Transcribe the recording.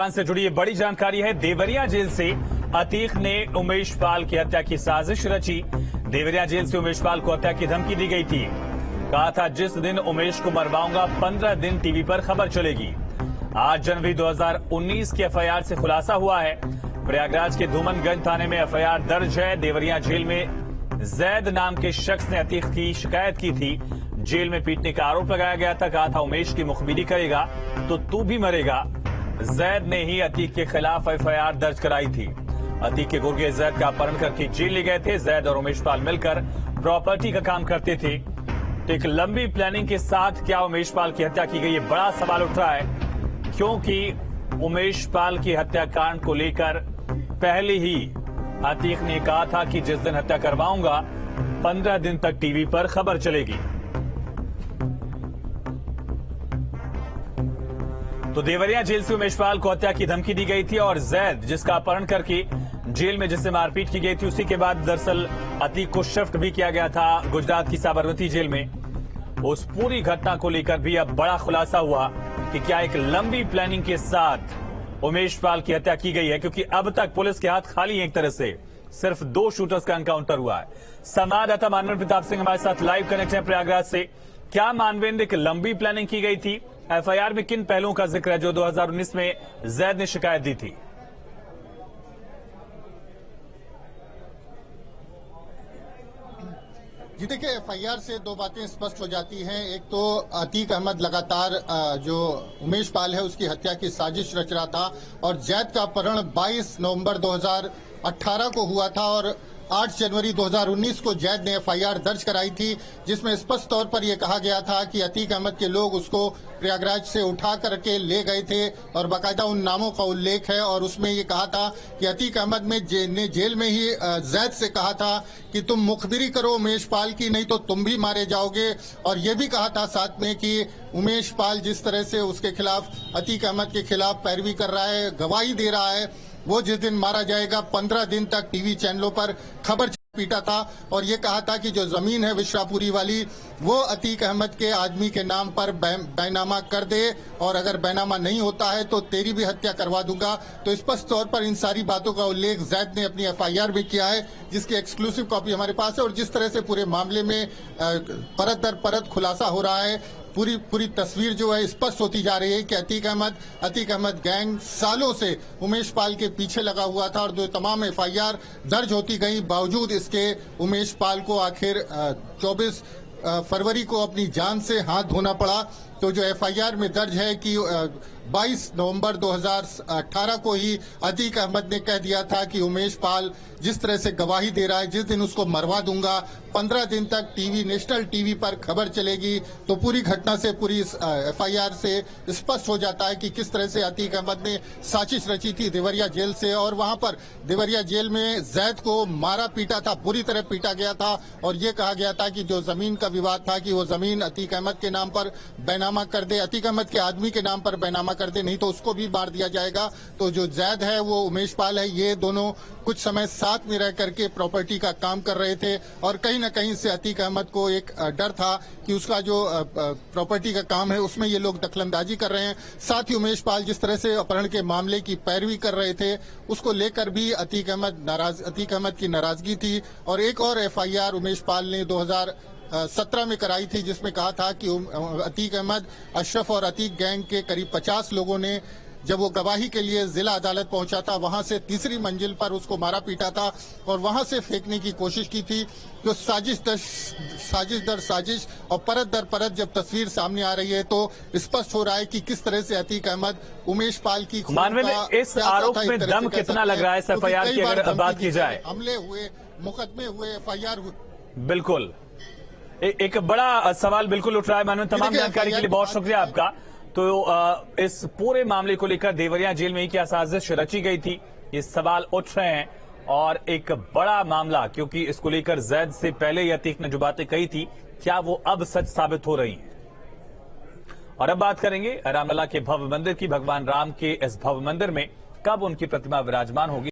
से जुड़ी ये बड़ी जानकारी है। देवरिया जेल से अतीक ने उमेश पाल की हत्या की साजिश रची। देवरिया जेल से उमेश पाल को हत्या की धमकी दी गई थी। कहा था जिस दिन उमेश को मरवाऊंगा 15 दिन टीवी पर खबर चलेगी। 8 जनवरी 2019 की एफआईआर से खुलासा हुआ है। प्रयागराज के धूमनगंज थाने में एफआईआर दर्ज है। देवरिया जेल में जैद नाम के शख्स ने अतीक की शिकायत की थी। जेल में पीटने का आरोप लगाया गया था। कहा था उमेश की मुखबिरी करेगा तो तू भी मरेगा। जैद ने ही अतीक के खिलाफ एफआईआर दर्ज कराई थी। अतीक के गुर्गे जैद का अपहरण करके जेल ले गए थे। जैद और उमेश पाल मिलकर प्रॉपर्टी का काम करते थे। तो एक लंबी प्लानिंग के साथ क्या उमेश पाल की हत्या की गई, ये बड़ा सवाल उठ रहा है, क्योंकि उमेश पाल की हत्याकांड को लेकर पहले ही अतीक ने कहा था कि जिस दिन हत्या करवाऊंगा 15 दिन तक टीवी पर खबर चलेगी। तो देवरिया जेल से उमेश पाल को हत्या की धमकी दी गई थी और जैद जिसका अपहरण करके जेल में जिससे मारपीट की गई थी, उसी के बाद दरअसल अतीक को शिफ्ट भी किया गया था गुजरात की साबरमती जेल में। उस पूरी घटना को लेकर भी अब बड़ा खुलासा हुआ कि क्या एक लंबी प्लानिंग के साथ उमेश पाल की हत्या की गई है, क्योंकि अब तक पुलिस के हाथ खाली एक तरह से सिर्फ 2 शूटर्स का एनकाउंटर हुआ है। संवाददाता मानवेंद्र प्रताप सिंह हमारे साथ लाइव कनेक्ट है प्रयागराज से। क्या मानवेंद्र, एक लंबी प्लानिंग की गई थी? एफआईआर में किन पहलुओं का जिक्र है जो 2019 में जैद ने शिकायत दी थी? जी देखिए, एफआईआर से 2 बातें स्पष्ट हो जाती हैं। एक तो अतीक अहमद लगातार जो उमेश पाल है उसकी हत्या की साजिश रच रहा था और जैद का अपहरण 22 नवंबर 2018 को हुआ था और 8 जनवरी 2019 को जैद ने एफआईआर दर्ज कराई थी, जिसमें स्पष्ट तौर पर यह कहा गया था कि अतीक अहमद के लोग उसको प्रयागराज से उठा करके ले गए थे और बाकायदा उन नामों का उल्लेख है। और उसमें ये कहा था कि अतीक अहमद ने जेल में ही जैद से कहा था कि तुम मुखबिरी करो उमेश पाल की, नहीं तो तुम भी मारे जाओगे। और ये भी कहा था साथ में कि उमेश पाल जिस तरह से उसके खिलाफ, अतीक अहमद के खिलाफ पैरवी कर रहा है, गवाही दे रहा है, वो जिस दिन मारा जाएगा 15 दिन तक टीवी चैनलों पर खबर पीटा था। और ये कहा था कि जो जमीन है विश्रापुरी वाली, वो अतीक अहमद के आदमी के नाम पर बैनामा कर दे और अगर बैनामा नहीं होता है तो तेरी भी हत्या करवा दूंगा। तो स्पष्ट तौर पर इन सारी बातों का उल्लेख जैद ने अपनी एफआईआर में किया है, जिसकी एक्सक्लूसिव कॉपी हमारे पास है। और जिस तरह से पूरे मामले में परत दर परत खुलासा हो रहा है, पूरी तस्वीर जो है स्पष्ट होती जा रही है कि अतीक अहमद गैंग सालों से उमेश पाल के पीछे लगा हुआ था और जो तमाम एफआईआर दर्ज होती गई, बावजूद इसके उमेश पाल को आखिर 24 फरवरी को अपनी जान से हाथ धोना पड़ा। तो जो एफआईआर में दर्ज है कि 22 नवंबर 2018 को ही अतीक अहमद ने कह दिया था कि उमेश पाल जिस तरह से गवाही दे रहा है, जिस दिन उसको मरवा दूंगा 15 दिन तक नेशनल टीवी पर खबर चलेगी। तो पूरी घटना से, पूरी एफआईआर से स्पष्ट हो जाता है कि किस तरह से अतीक अहमद ने साजिश रची थी देवरिया जेल से। और वहां पर देवरिया जेल में जैद को मारा पीटा था, पूरी तरह पीटा गया था और ये कहा गया था कि जो जमीन का विवाद था कि वो जमीन अतीक अहमद के नाम पर बैनामा कर दे, अतीक अहमद के आदमी के नाम पर बैनामा कर दे, नहीं तो उसको भी मार दिया जाएगा। तो जो जैद है वो उमेश पाल है, ये दोनों कुछ समय साथ में रह करके प्रॉपर्टी का काम कर रहे थे और कहीं न कहीं से अतीक अहमद को एक डर था कि उसका जो प्रॉपर्टी का काम है उसमें ये लोग दखलंदाजी कर रहे हैं। साथ ही उमेश पाल जिस तरह से अपहरण के मामले की पैरवी कर रहे थे, उसको लेकर भी अतीक अहमद की नाराजगी थी। और एक और एफआईआर उमेश पाल ने 2017 में कराई थी, जिसमें कहा था कि अतीक अहमद, अशरफ और अतीक गैंग के करीब 50 लोगों ने जब वो गवाही के लिए जिला अदालत पहुंचा था, वहां से 3री मंजिल पर उसको मारा पीटा था और वहां से फेंकने की कोशिश की थी। जो साजिश दर साजिश और परत दर परत जब तस्वीर सामने आ रही है तो स्पष्ट हो रहा है कि किस तरह से अतीक अहमद उमेश पाल की इस आरोप में दम कितना लग रहा है एफआईआर की अगर बात की जाए? हमले हुए, मुकदमे हुए, एफआईआर हुए। बिल्कुल एक बड़ा सवाल बिल्कुल उठ रहा है। मानव, तमाम जानकारी के लिए बहुत शुक्रिया आपका। तो इस पूरे मामले को लेकर देवरिया जेल में ही क्या साजिश रची गई थी, ये सवाल उठ रहे हैं और एक बड़ा मामला, क्योंकि इसको लेकर जैद से पहले ही अतीक ने जो बातें कही थी, क्या वो अब सच साबित हो रही हैं? और अब बात करेंगे रामलला के भव्य मंदिर की। भगवान राम के इस भव्य मंदिर में कब उनकी प्रतिमा विराजमान होगी?